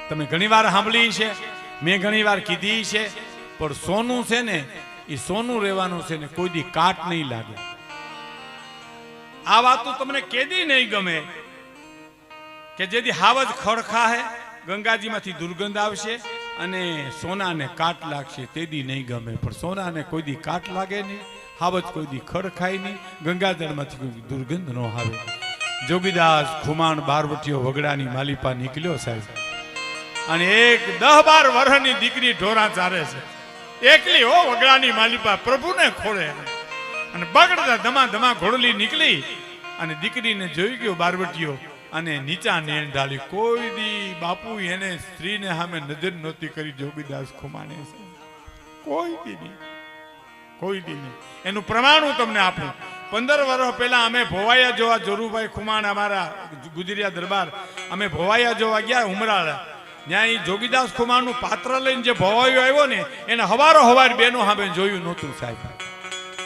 તમે ઘણીવાર સાંભળી છે, મેં ઘણીવાર કીધી છે, પણ સોનું છે ને એ સોનું રહેવાનું છે ને કોઈ દી કાટ નહીં લાગે. આ વાત તમને કેદી નહીં ગમે કે જેથી હાવજ ખડખા હે ગંગાજીમાંથી દુર્ગંધ આવશે અને સોનાને કાટ લાગશે તેદી નહીં ગમે. પણ સોનાને કોઈ દી કાટ લાગે નહીં, હાવજ કોઈ દી ખડખાય નહીં, ગંગાજળમાંથી કોઈ દુર્ગંધ ન આવે. જોગીદાસ ખુમાણ બારવટીયો વગડાની માલિપા નીકળ્યો સાહેબ, અને એક 10-12 વર્ષની દીકરી ઢોરા ચારે છે, એકલી હો વગડાની માલિપા પ્રભુને ખોળે. અને બગડતા ધમા ધમા ઘોડલી નીકળી અને દીકરીને જોઈ ગયો બારવટીયો અને નીચા નેણ ઢાળી. કોઈ દી બાપુ એને સ્ત્રીને સામે નજર નહોતી કરી જોગીદાસ ખુમાણે, કોઈ દી નહીં, કોઈ દી નહીં. એનું પ્રમાણ હું તમને આપું. 15 વર્ષ પહેલા અમે ભોવાયા જોવા, જોરુભાઈ ખુમાણ અમારા ગુજરિયા દરબાર, અમે ભોવાયા જોવા ગયા ઉમરાળા. ત્યાં એ જોગીદાસ ખુમાણનું પાત્ર લઈને જે ભોવાયો આવ્યો ને એને હવારો હવાર બેનો સામે જોયું નહોતું સાહેબ.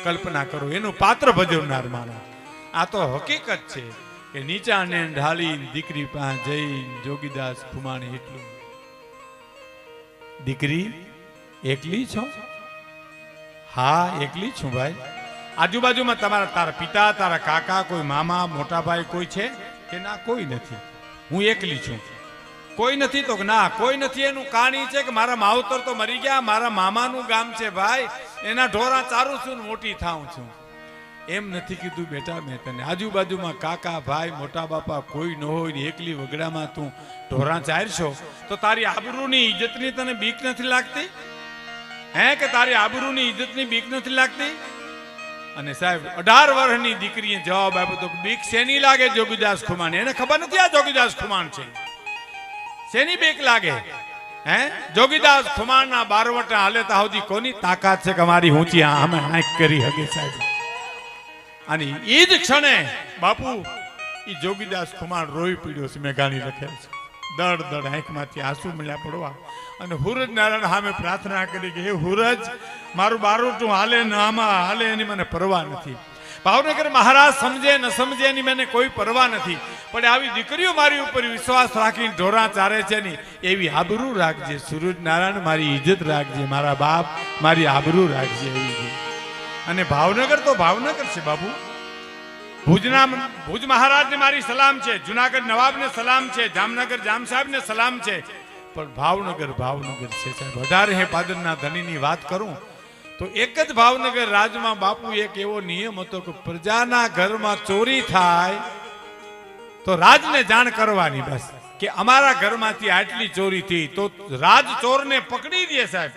કલ્પના કરો, એનું પાત્ર ભજવનાર માણસ. આ તો હકીકત છે કે નીચાને ઢાળી દીકરી પાસે જઈ જોગીદાસ ખુમાણે એટલું, દીકરી એકલી છો? હા એકલી છું ભાઈ. આજુબાજુમાં તારા પિતા, તારા કાકા, કોઈ મામા, મોટા ભાઈ કોઈ છે કે ના? કોઈ નથી, હું એકલી છું. કોઈ નથી તો ના કોઈ નથી. એનું કહાણી છે કે મારા માવતર તો મરી ગયા, મારા મામાનું ગામ છે ભાઈ, એના ઢોરા ચારું છું, મોટી થાઉં છું. એમ નથી કીધું બેટા મેં તને. આજુબાજુમાં કાકા, ભાઈ, મોટા બાપા કોઈ ન હોય, એકલી વગડામાં તું ઢોરા ચારશો તો તારી આબરૂની ઇજ્જતની તને બીક નથી લાગતી? હે કે તારી આબરૂની ઇજ્જતની બીક નથી લાગતી? અને સાહેબ 18 વર્ષની દીકરીએ જવાબ આપ્યો તો બીક શેની લાગે જોગીદાસ ખુમાણ? એને ખબર નથી આ જોગીદાસ ખુમાણ છે. શેની બીક લાગે? હે જોગીદાસ ખુમાણના બારવટા હાલેતા સુધી કોની તાકાત છે કે અમારી ઊંચી અમે આંખ કરી હગે સાહેબ? અને એ જ ક્ષણે બાપુ એ જોગીદાસ ખુમાણ રોઈ પીડ્યો છે. મેં ગાણી લખેલ છે, દડ દડ આંખમાંથી આંસુ મળ્યા પડવા. અને હુરજ નારાયણ સામે પ્રાર્થના કરી કે હે હુરજ, મારું બારોટું હાલે ન આમાં હાલે એની મને પરવા નથી. ભાવનગર મહારાજ સમજે ન સમજે એની મને કોઈ પરવા નથી, પણ આવી દીકરીઓ મારી ઉપર વિશ્વાસ રાખીને ઢોરા ચારે છે ને એવી આબરૂ રાખજે સૂરજ નારાયણ, મારી ઇજ્જત રાખજે, મારા બાપ મારી આબરૂ રાખજે એવી. અને ભાવનગર તો ભાવનગર છે બાપુ. ભુજ મહારાજને મારી સલામ છે, જુનાગઢ નવાબને સલામ છે, જામનગર જામ સાહેબને સલામ છે, પણ ભાવનગર ભાવનગર છે સાહેબ. 18 પાદરના ધણીની વાત કરું તો એક જ ભાવનગર રાજમાં બાપુ એક એવો નિયમ હતો કે પ્રજાના ઘરમાં ચોરી થાય તો રાજને જાણ કરવાની, બસ કે અમારા ઘરમાંથી આટલી ચોરી થઈ તો રાજ ચોરને પકડી દે સાહેબ.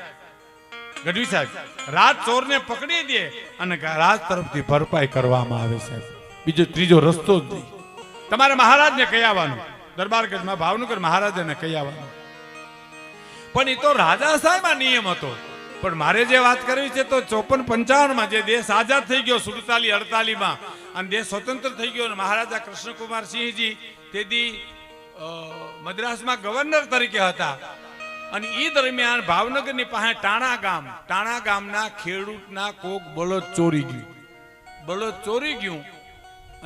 ગઢવી સાહેબ, રાજ ચોરને પકડી દે અને રાજ તરફથી ભરપાઈ કરવામાં આવે સાહેબ. બીજો ત્રીજો રસ્તો જ નહીં. તમારે મહારાજને કહી આવવાનું, દરબારગઢમાં ભાવનગર મહારાજને કહી આવવાનું. પણ એ તો રાજા સાહેબ આ નિયમ હતો. પણ મારે જે વાત કરવી છે તો 54-55 જે દેશ આઝાદ થઈ ગયો, 47-48 અને દેશ સ્વતંત્ર થઈ ગયો, મહારાજા કૃષ્ણકુમાર સિંહજી તેથી મદ્રાસમાં ગવર્નર તરીકે હતા. અને એ દરમિયાન ભાવનગરની પાસે ટાણા ગામના ખેડૂતના કોક બળદ ચોરી ગયું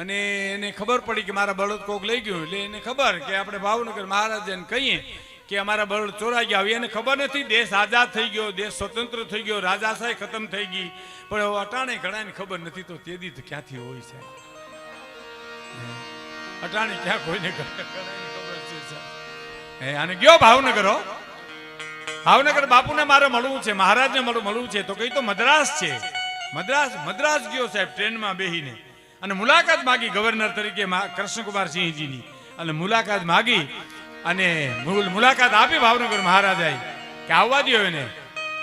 અને એને ખબર પડી કે મારા બળદ કોક લઈ ગયું. એટલે એને ખબર કે આપણે ભાવનગર મહારાજાને કહીએ કે અમારા બળદ ચોરાઈ ગયા. એને ખબર નથી દેશ આઝાદ થઈ ગયો, દેશ સ્વતંત્ર થઈ ગયો, રાજાશાહી ખતમ થઈ ગઈ, પણ અટાણે ઘણાને ખબર નથી. તો તેદી તો ક્યાંથી હોય છે અટાણે? ક્યાં કોઈને ખબર છે? અને ગયો ભાવનગર. ભાવનગર બાપુને મારે મળવું છે, મહારાજને મળવું છે. તો કઈ તો મદ્રાસ છે, મદ્રાસ ગયો સાહેબ ટ્રેનમાં બેહીને અને મુલાકાત માગી ગવર્નર તરીકે કૃષ્ણકુમાર સિંહજીની. અને મુલાકાત માગી અને મુલાકાત આપી ભાવનગર મહારાજાએ કે આવવા દો એને.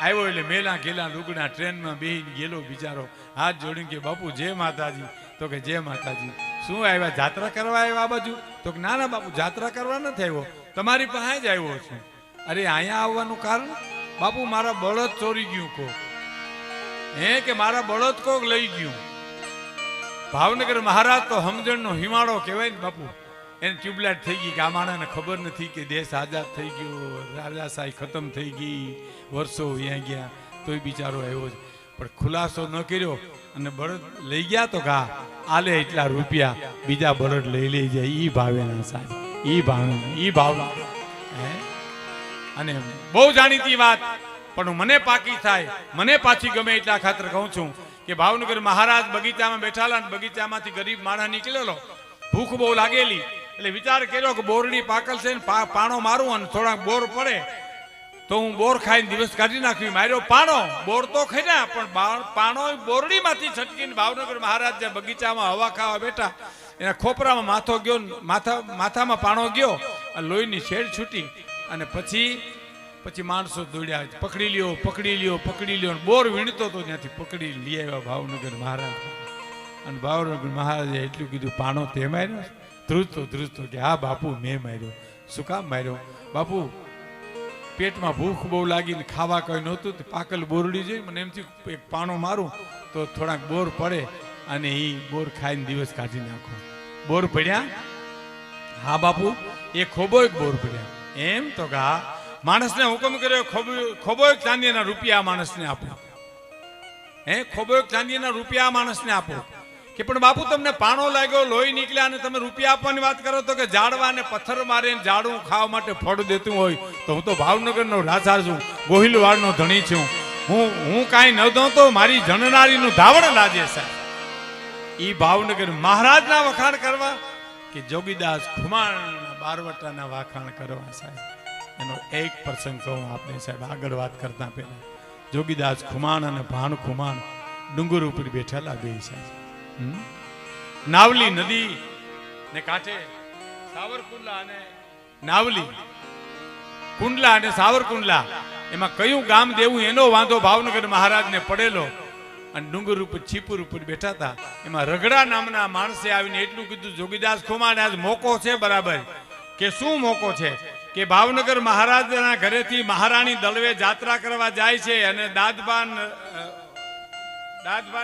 આવ્યો એટલે મેલા ગેલા લુગડા ટ્રેનમાં બેહીને ગયેલો બિચારો, હાથ જોડીને કે બાપુ જય માતાજી. તો કે જય માતાજી. શું આવ્યા, જાત્રા કરવા આવ્યા આ બાજુ? તો કે ના ના બાપુ જાત્રા કરવા નથી આવ્યો, તમારી પાસે જ આવ્યો છું. અરે અહીંયા આવવાનું કારણ? બાપુ મારા બળદ ચોરી ગયું કોક. હે કે મારા બળદ કોક લઈ ગયું. ભાવનગર મહારાજ તો સમજણનો હિમાળો કહેવાય ને બાપુ. એને ટ્યુબલાઇટ થઈ ગઈ કે આ માણસને ખબર નથી કે દેશ આઝાદ થઈ ગયો, રાજાશાહી ખતમ થઈ ગઈ, વર્ષો વ્યાં ગયા, તોય બિચારો આવ્યો જ. પણ ખુલાસો ન કર્યો અને બળદ લઈ ગયા તો કા આલે એટલા રૂપિયા બીજા બળદ લઈ જાય. ઈ ભાવે ના સાહેબ, ઈ ભાવ હે અને બહુ જાણીતી વાત પણ મને પાકી થાય, મને પાછી ગમે એટલા ખાતર કહું છું કે ભાવનગર મહારાજ બગીચામાં બેઠાલા અને બગીચામાંથી ગરીબ માણસ નીકળેલો, ભૂખ બહુ લાગેલી, એટલે વિચાર કર્યો કે બોરડી પાકલ છે ને પાણો મારું અને થોડાક બોર પડે તો હું બોર ખાઈને દિવસ કાઢી નાખવી. માર્યો પાણો, બોર તો ખાઈ પણ પાણો બોરડીમાંથી છટકીને ભાવનગર મહારાજ જે બગીચામાં હવા ખાવા બેઠા એના ખોપરામાં માથો ગયો, માથામાં પાણો ગયો, લોહીની શેડ છૂટી અને પછી માણસો દોડ્યા, પકડી લ્યો. બોર વીણતો તો ત્યાંથી પકડી લઈ આવ્યા ભાવનગર મહારાજ. અને ભાવનગર મહારાજે એટલું કીધું, પાણો તે માર્યો? ધ્રુજતો કે હા બાપુ મેં માર્યો. શું કામ માર્યો? બાપુ પેટમાં ભૂખ બહુ લાગીને ખાવા કઈ નહોતું, પાકલ બોરડી જોઈ મને એમથી એક પાણો મારું તો થોડાક બોર પડે અને એ બોર ખાઈને દિવસ કાઢી નાખો. બોર પડ્યા? હા બાપુ એ ખોબોય બોર પડ્યા. એમ તો કે હા. માણસને હુકમ કર્યો ખોબોય ચાંદીના રૂપિયા માણસને આપો. ખોબોય ચાંદીના રૂપિયા માણસને આપો. કે પણ બાપુ તમને પાણો લાગ્યો, લોહી નીકળ્યા અને તમે રૂપિયા આપવાની વાત કરો તો કે ઝાડવાને પથ્થર મારે ઝાડું ખાવા માટે ફળ દેતું હોય તો હું તો ભાવનગરનો રાજા છું, ગોહિલવાડનો ધણી છું, હું કાંઈ ન દઉં તો મારી જણનારીનું ધાવણ લાજે સાહેબ. એ ભાવનગર મહારાજના વખાણ કરવા કે જોગીદાસ ખુમાણના બારવટાના વખાણ કરવા સાહેબ. એનો એક પ્રસંગ કહું આપણે સાહેબ આગળ વાત કરતા પહેલા. જોગીદાસ ખુમાણ અને ભાણ ખુમાણ ડુંગર ઉપર બેઠેલા બે સાહેબ. નાવલી નદી ને કાંઠે સાવરકુંડલા અને નાવલી કુંડલા અને સાવરકુંડલા એમાં કયું ગામ દેવું એનો વાંધો ભાવનગર મહારાજને પડેલો. અને ડુંગર ઉપર છીપુર ઉપર બેઠા હતા. એમાં રગડા નામના માણસે આવીને એટલું કીધું, જોગીદાસ ખુમાણ આજ મોકો છે બરાબર. કે શું મોકો છે? કે ભાવનગર મહારાજના ઘરેથી મહારાણી દળવે જાત્રા કરવા જાય છે અને દાદબા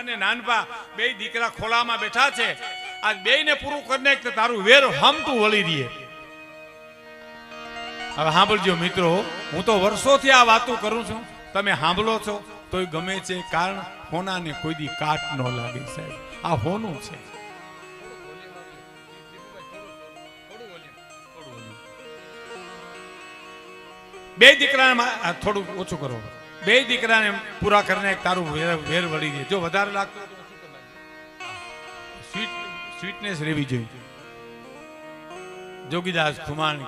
ને નાનબા બે દીકરા ખોલામાં બેઠા છે. આજ બેયને પૂરું કરીને તારું વેર હમતું વળી દે. હવે સાંભળજો મિત્રો, હું તો વર્ષોથી આ વાતો કરું છું, તમે સાંભળો છો તોય ગમે છે, કારણ હોનાને કોઈ દી કાટ ન લાગે સાહેબ. આ હોનું છે. બે દીકરાને થોડું ઓછું કરો. બે દીકરાને પૂરા કરીને તારું વેર વળી દે. જો વધારે લાગતું સ્વીટનેસ રહેવી જોઈએ. જોગીદાસ ખુમાણ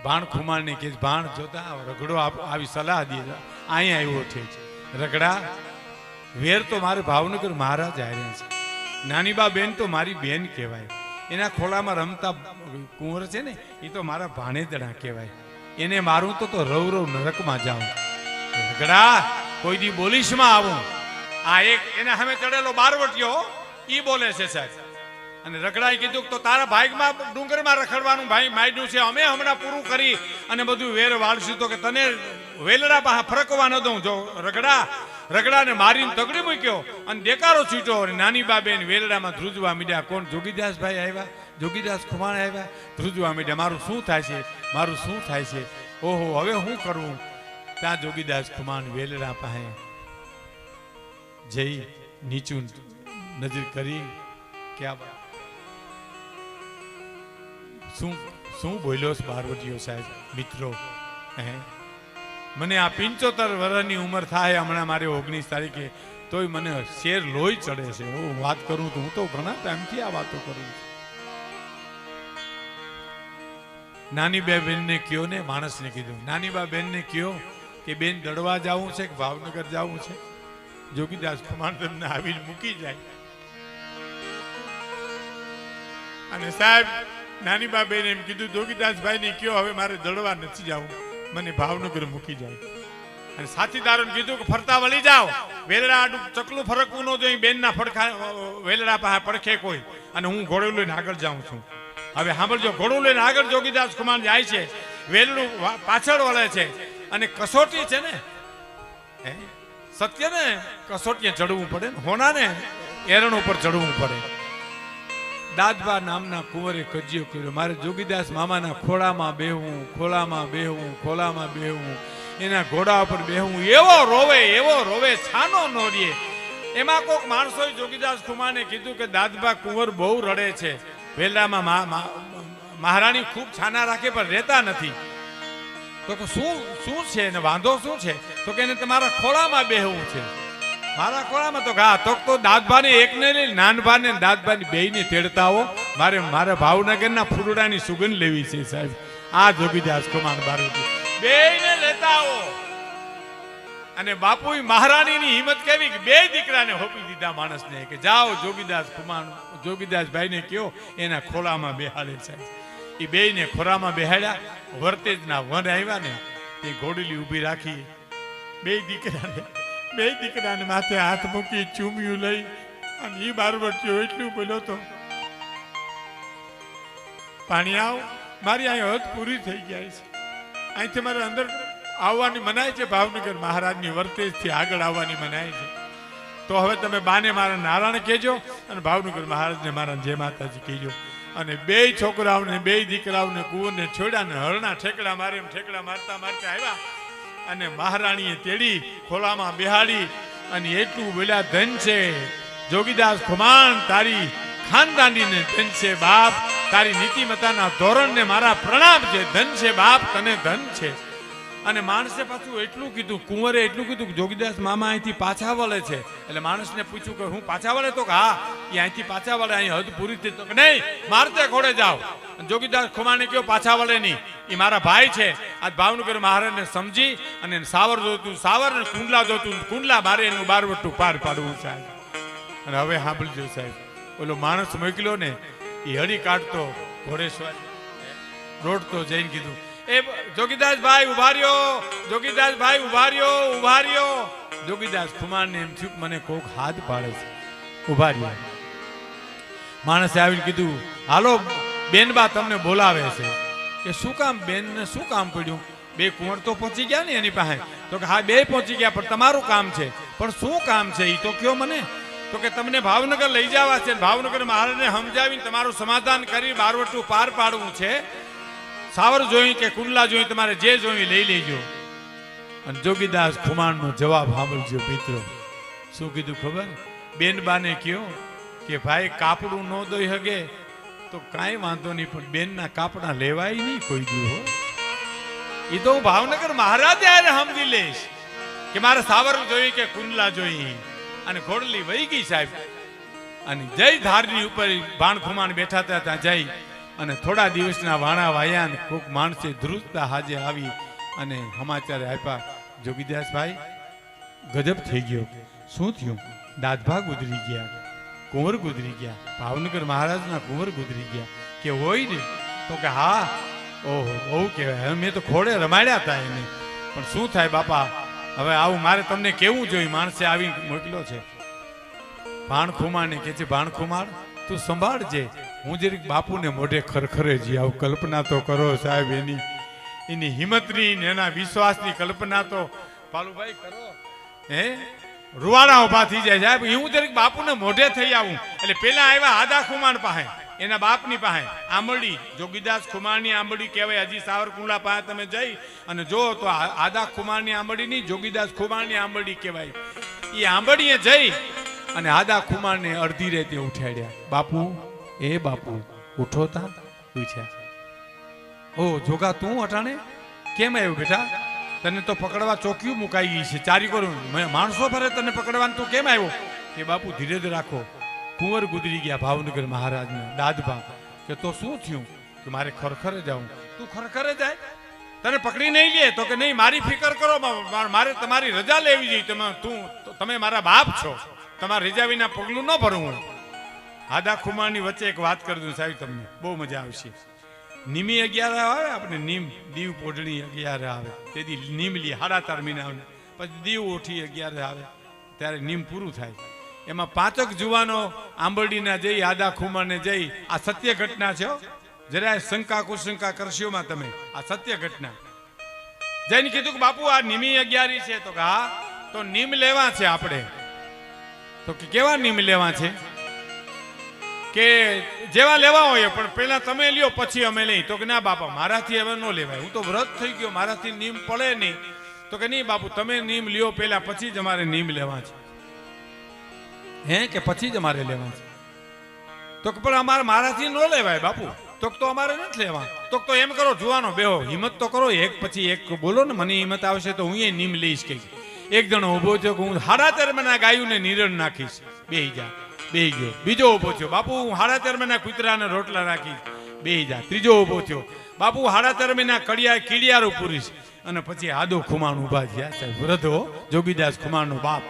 ભાણ ખુમાણને કે ભાણ જોતા રગડો આવી સલાહ દે. અહીંયા આવ્યો છે રગડા, વેર તો મારે ભાવનગર મહારાજ આવ્યા છે. નાની બા બેન તો મારી બેન કહેવાય. એના ખોલામાં રમતા કુંવર છે ને એ તો મારા ભાણેજણા કહેવાય. એને મારું તો રવ નરકમાં જાઉં. રગડા કોઈ દી બોલીશમાં આવું. આ એક એના સામે ચડેલો બારવટીયો ઈ બોલે છે સાહેબ. અને રગડાએ કીધું તો તારા ભાગમાં ડુંગરમાં રખડવાનું ભાઈ માંડ્યું છે, અમે હમણાં પૂરું કરી અને બધું વેર વાળશું તો કે તને વેલડા પાસે ફરકવા ન દઉં. જો રગડાને મારીને તગડી મૂક્યો અને દેકારો છૂટ્યો. નાની બાબેન વેલડામાં ધ્રુજવા મીડ્યા. કોણ? જોગીદાસ ભાઈ આવ્યા, જોગીદાસ ખુમાણ આવ્યા. ધ્રુજવા મીડ્યા, મારું શું થાય છે, મારું શું થાય છે, ઓહો હવે શું કરવું. ત્યાં જોગીદાસ ખુમાણ વેલડા પાસે જઈ નીચું નજર કરી ક્યાં શું બોલ્યો બારવટીયો સાહેબ. મિત્રો મને આ 75 વર્ષની ઉંમર થાય હમણાં, મારે 19 તારીખે, તોય મને શેર લોહી ચડે છે. હું વાત કરું તો હું તો ઘણા ટાઈમથી આ વાતો કરું. નાની બે બેનને કયો ને, માણસને કીધું, નાની બા બેનને કયો કે બેન દડવા જવું છે કે ભાવનગર જવું છે? જોગીદાસ ખુમાણ તમને આવીને મૂકી જાય. અને સાહેબ નાની બા બેન એમ કીધું, જોગીદાસભાઈ ને કયો હવે મારે દડવા નથી જવું, મને ભાવનગર મૂકી જાય. અને સાથીદારોને કીધું કે ફરતા વળી જાઓ, વેલડા આડું ચકલું ફરકવું ન જોઈએ, બેનના ફડખા વેલડા પાસે પડખે કોઈ, અને હું ઘોડું લઈને આગળ જાઉં છું. હવે સાંભળજો, ઘોડું લઈને આગળ જોગીદાસ ખુમાણ જાય છે, વેલડું પાછળ વળે છે. અને કસોટી છે ને, સત્ય ને કસોટીએ ચડવું પડે ને, હોના ને એરણ ઉપર ચડવું પડે. દાદબા નામના કુંવરે કજિયો કર્યો, મારે જોગીદાસ મામાના ખોળામાં બેહવું, ખોળામાં બેહવું, ખોળામાં બેહવું, એના ઘોડા ઉપર બેહવું. એવો રોવે છાનો ન રે. એમાં કોઈક માણસોએ જોગીદાસ ખુમાને કીધું કે દાદબા કુંવર બહુ રડે છે, વેલડામાં મહારાણી ખૂબ છાના રાખે પણ રહેતા નથી. તો કે શું શું છે ને વાંધો શું છે? તો કે એને તમારા ખોળામાં બેહવું છે. મારા ખોળામાં? તો હા. તો દાદભાને એકને લઈ નાનભાને દાદભાની બેયને તેડતા આવો. મારા ભાવનગરના ફૂલડાની સુગંધ લેવી છે સાહેબ. આ જોગીદાસ કુમાર બારોટી બેયને લેતા આવો. અને બાપુ મહારાણીની હિંમત કેવી કે બે દીકરાને હોપી દીધા માણસને કે જાઓ જોગીદાસ કુમાર જોગીદાસભાઈને કયો એના ખોળામાં બેહાડે છે. એ બેયને ખોળામાં બેહાડ્યા. વર્તેજના વન આવ્યા ને એ ઘોડલી ઊભી રાખી. બે દીકરાને માથે હાથ મૂકી ચૂમ્યું લઈ અને એ બારવટીઓ એટલું બોલ્યો તો, પાણી આવ, મારી અહીં હદ પૂરી થઈ જાય છે. અહીંથી મારે અંદર આવવાની મનાય છે. ભાવનગર મહારાજની વર્તેજથી આગળ આવવાની મનાય છે. તો હવે તમે બાને મારા નારાયણ કહેજો અને ભાવનગર મહારાજને મારા જય માતાજી કહેજો. અને બે છોકરાઓને બે દીકરાઓને કુંવરને છોડ્યા ને હરણા ઠેકડા મારે એમ ઠેકડા મારતા મારતા આવ્યા અને મહારાણીએ તેડી ખોલામાં બેહાડી અને એટલું બોલ્યા, ધન છે જોગીદાસ ખુમાણ, તારી ખાનદાનીને ધન છે બાપ, તારી નીતિમતાના ધોરણને મારા પ્રણામ છે. ધન છે બાપ, તને ધન છે. અને માણસે પાછું એટલું કીધું, કુંવરે એટલું કીધું કે જોગીદાસ મામા અહીંથી પાછા વળે છે. એટલે માણસને પૂછ્યું કે હું પાછા વળે? તો કે હા, એ અહીંથી પાછા વળે, અહીં હદ પૂરી થઈ. તો કે નહીં, મારતે ઘોડે જાઓ. જોગીદાસ ખુમાને કહ્યું પાછા વળે નહીં, એ મારા ભાઈ છે. આજ ભાવનગર મહારાજને સમજી અને સાવર જોતું સાવર ને કુંડલા જોતું કુંડલા, મારે એનું બારવટું પાર પાડવું સાહેબ. અને હવે સાંભળજો સાહેબ, ઓલો માણસ મોકલ્યો ને એ હળી કાઢતો ઘોડેશ્વર રોડતો જઈને કીધું, એ જોગીદાસભાઈ ઉભા રહ્યો, જોગીદાસભાઈ ઉભા રહ્યો, ઉભા રહ્યો. જોગીદાસ ખુમારને એમ થયું મને કોક હાથ પાડે છે, ઉભા રહ્યા. માણસે આવીને કીધું, હાલો બેનબા તમને બોલાવે છે. કે શું કામ બેન ને શું કામ પડ્યું? બે કુંવર તો પહોંચી ગયા ને એની પાસે. તો કે હા બે પહોંચી ગયા, પણ તમારું કામ છે. પણ શું કામ છે એ તો કયો મને. તો કે તમને ભાવનગર લઈ જવા છે, ભાવનગર મહારાજને સમજાવીને તમારું સમાધાન કરી બારવટું પાર પાડવું છે. સાવર જોઈ કે કુંડલા જોઈ, તમારે જે જોઈ લઈ લેજો. અને જોગીદાસ ખુમાણનો જવાબ સાંભળજો મિત્રો. શું કીધું ખબર? બેનબાને કયો કે ભાઈ કાપડું ન દઈ હગે તો કાંઈ વાંધો નહીં, પણ બેનના કાપડા લેવાય નહીં કોઈ દી હો. એ તો હું ભાવનગર મહારાજ યારે સમજી લઈશ કે મારે સાવર જોઈ કે કુંડલા જોઈ. અને ઘોડલી વહી ગઈ સાહેબ. અને જય ધારની ઉપર ભાણ ખુમાણ બેઠા હતા ત્યાં જઈ અને થોડા દિવસના વાણા વાયા ને કોઈક માણસે ધ્રુજતા હાજે આવી અને સમાચાર આપ્યા, જોગીદાસભાઈ ગજબ થઈ ગયો. શું થયું? દાદભા ગુજરી ગયા, કુંવર ગુજરી ગયા, ભાવનગર મહારાજના કુંવર ગુજરી ગયા. કે હોય ને? તો કે હા. ઓહો, બહુ કહેવાય. મેં તો ખોડે રમાડ્યા હતા એને. પણ શું થાય બાપા, હવે આવું મારે તમને કેવું જોઈએ. માણસે આવી મોકલ્યો છે. ભાણ ખુમારને કે છે, ભાણ ખુમાર તું સંભાળજે, હું જરીક બાપુને મોઢે ખરખરે જી આવું. કલ્પના તો કરો સાહેબ, એની હિંમતની ને એના વિશ્વાસની કલ્પના તો પાલુભાઈ કરો. હે રૂવાડા ઉભા થઈ જાય સાહેબ. હું જરીક બાપુને મોઢે થઈ આવું. એટલે પેલા આવ્યા આદા ખુમાણ પાસે, એના બાપની પાસે આંબળી, જોગીદાસ ખુમારની આંબળી કહેવાય. હજી સાવરકુંડલા પાસે તમે જઈ અને જો તો આદા ખુમારની આંબળી નહીં, જોગીદાસ ખુમારની આંબળી કહેવાય. એ આંબળીએ જઈ અને આદા ખુમારને અડધી રેતે ઉઠાડ્યા. બાપુ, એ બાપુ ઉઠો તા. પૂછ્યા, ઓ જોગા તું અટાણે કેમ આવ્યો બેટા? તને તો પકડવા ચોકીયું મુકાઈ ગઈ છે, ચારી કરું માણસો ફરે તને પકડવાનું, તું કેમ આવ્યો? કે બાપુ ધીરજ રાખો, કુંવર ગુજરી ગયા ભાવનગર મહારાજને. દાદભા કે તો શું થયું? કે મારે ખરખરે જાઉં. તું ખરખરે જાય? તને પકડી નહીં લે? તો કે નહીં, મારી ફિકર કરો, મારે તમારી રજા લેવી જોઈએ. તમે મારા બાપ છો, તમારા રજા વિના પગલું ન ભરવું. આદા ખુમારની વચ્ચે એક વાત કરી દઉં સાહેબ, તમને બહુ મજા આવશે. નિમી 11 આવે આપણે, નીમ દીવ પોઢણી 11 આવે, તેથી નીમ લી 4.5 મહિના આવે. પછી દીવ ઓઠી 11 આવે, ત્યારે નીમ પૂરું થાય. એમાં 5 જુવાનો આંબરડીના જઈ આદા ખુમારને જઈ, આ સત્ય ઘટના છે, જરાય શંકા કુશંકા કરશોમાં તમે, આ સત્ય ઘટના. જઈને કીધું કે બાપુ આ નિમી 11 છે. તો કે હા, તો નીમ લેવા છે આપણે. તો કે કેવા નીમ લેવા છે? કે જેવા લેવા હોય પણ પહેલા તમે લ્યો પછી અમે લઈ. તો કે ના બાપા, મારાથી હવે ન લેવાય, હું તો વ્રત થઈ ગયો, મારાથી નીમ પડે નહીં. તો કે નહીં બાપુ, તમે નીમ લ્યો પહેલા, પછી જ અમારે નીમ લેવા છે. હે કે પછી જ અમારે લેવા છે? તો કે પણ મારાથી ન લેવાય બાપુ. તો અમારે નથી લેવા. તો એમ કરો જુવાનો બેહો, હિંમત તો કરો, એક પછી એક બોલો ને, મને હિંમત આવશે તો હું એ નીમ લઈશ. કઈ એક જણો ઊભો થયો કે હું 13.5 મહિના ગાયુંને નિરણ નાખીશ. બેહી જા. બેહી ગયો. બીજો ઊભો થયો, બાપુ હું 13.5 મહિના કૂતરાને રોટલા રાખીશ. બેહી જા. ત્રીજો ઊભો થયો, બાપુ 13.5 મહિના કીડિયારું પૂરીશ. અને પછી આદો ખુમાણ ઊભા થયા સાહેબ, વૃદ્ધો જોગીદાસ ખુમાણનો બાપ.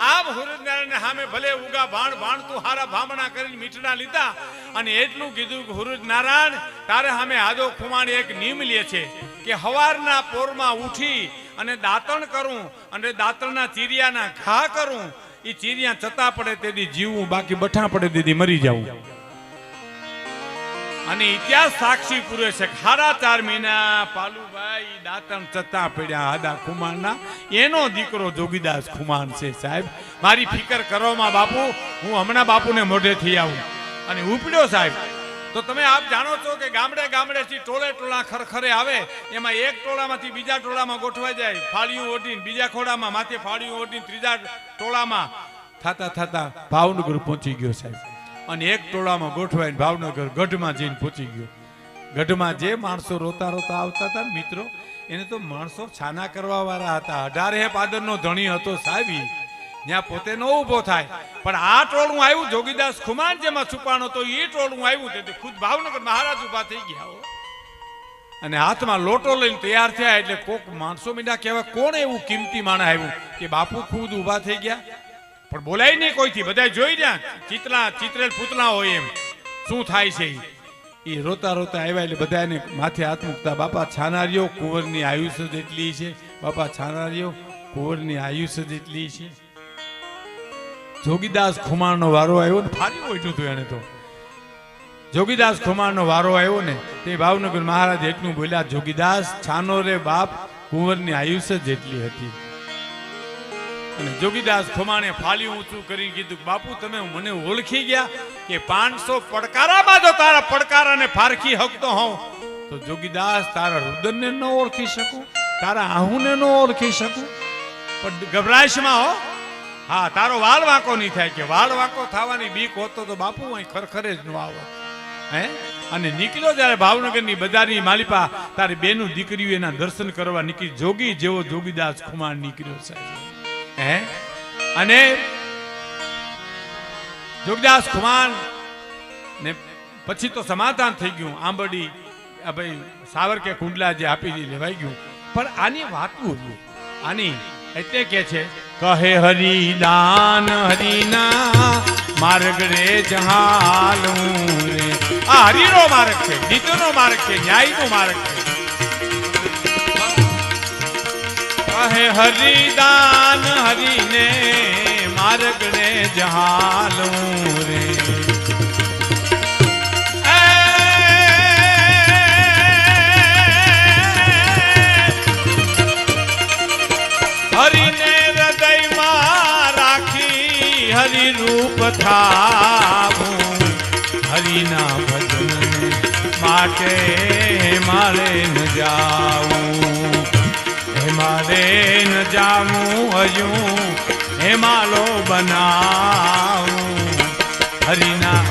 આમ હુરજનારાયણ સામે ભલે ઉગા ભાણ તું હારા ભામણા કરીને મીઠડા લીધા અને એટલું કીધું કે હુરજનારાયણ તારે સામે આદો ખુમાણ એક નિયમ લે છે કે હવારના પોરમાં ઉઠી અને દાંતણ કરું અને દાંતણના ચીરિયાના ઘા કરું. એ ચીરિયા ચતા પડે તેથી જીવવું, બાકી બઠા પડે તેથી મરી જવું. અને ઇતિહાસ સાક્ષી પૂરે છે. 4.5 મહિના પાલુભાઈ દાંતણ ચતા પડ્યા આદા ખુમાણના. એનો દીકરો જોગીદાસ ખુમાણ છે સાહેબ. મારી ફિકર કરવામાં બાપુ, હું હમણાં બાપુને મોઢેથી આવું અને ઉપડ્યો સાહેબ. તો તમે આપ જાણો છો કે ગામડેથી ટોળા ખરખરે આવે, એમાં એક ટોળામાંથી બીજા ટોળામાં ગોઠવાઈ જાય, ફાળીયું ઓઢીને બીજા ખોડામાં માથે ફાળીયું ઓઢીને ત્રીજા ટોળામાં થતા ભાવનગર પહોંચી ગયો સાહેબ. અને એક ટોળામાં ગોઠવાઈને ભાવનગર ગઢમાં જઈને પહોંચી ગયો. ગઢમાં જે માણસો રોતા આવતા હતા મિત્રો, એને તો માણસો છાના કરવા વાળા હતા. 18 પાદરનો ધણી હતો સાહેબ. ત્યાં પોતે ન ઊભો થાય, પણ આ ટોળું આવ્યું જોગીદાસ ખુમાણ જેમાં છુપાણો હતો, એ ટોળું આવ્યું તેથી ખુદ ભાવનગર મહારાજ ઉભા થઈ ગયા અને હાથમાં લોટો લઈને તૈયાર થયા. એટલે કોક માણસો મીડા કહેવા કોણ એવું કિંમતી માણસ આવ્યું કે બાપુ ખુદ ઉભા થઈ ગયા, પણ બોલાય નહીં કોઈથી. બધા જોઈ રહ્યા ચિત્રેલ પૂતળા હોય એમ શું થાય છે. એ રોતા આવ્યા એટલે બધા એને માથે હાથ મૂકતા, બાપા છાનારીઓ કુંવરની આયુષ્ય જેટલી છે, બાપા છાનારીઓ કુંવરની આયુષ્ય જેટલી છે. જોગીદાસ ખુમાણનો વારો આવ્યો ને, ફારી ઉઠ્યું હતું એને. તો જોગીદાસ ખુમાણનો વારો આવ્યો ને તે ભાવનગર મહારાજ એટલું બોલ્યા, જોગીદાસ છાનો રે બાપ કુંવરની આયુષ્ય જેટલી હતી. અને જોગીદાસ ખુમાણે ફાલી ઊંચું કરી કીધું, બાપુ તમે મને ઓળખી ગયા કે 500 પડકારામાં જો તારા પડકારાને ફારખી હકતો હોઉં તો જોગીદાસ તારા રુદનને ન ઓળખી શકું, તારા આહુને ન ઓળખી શકું. પણ ગભરાશમાં હો, હા તારો વાળ વાંકો નહીં થાય. કે વાળ વાંકો થવાની બીક હોતો તો બાપુ અહીં ખરખરે જ ન આવો. અને નીકળ્યો જ્યારે ભાવનગરની બજારની માલિપા તારી બેનું દીકરીઓ એના દર્શન કરવા નીકળી. જોગી જેવો જોગીદાસ ખુમાણ નીકળ્યો સાહેબ. અને જોગીદાસ ખુમાણ ને પછી તો સમાધાન થઈ ગયું. આંબડી ભાઈ સાવરકે કુંડલા જે આપી લેવાઈ ગયું. પણ આની વાત આની એટલે કે છે, કહે હરિદાન હરિના માર્ગ રે જહાલું રે. આ હરિનો માર્ગ છે, નીતિનો માર્ગ છે, ન્યાયનો માર્ગ છે. કહે હરિદાન હરિને માર્ગ રે જહાલું રે. હરિને હૃદયમાં રાખી હરિ રૂપ થાવું, હરિના ભજન માટે મારે ન જાવું, મારે ન જાવું હજુ હે માલો બનાવું. હરિના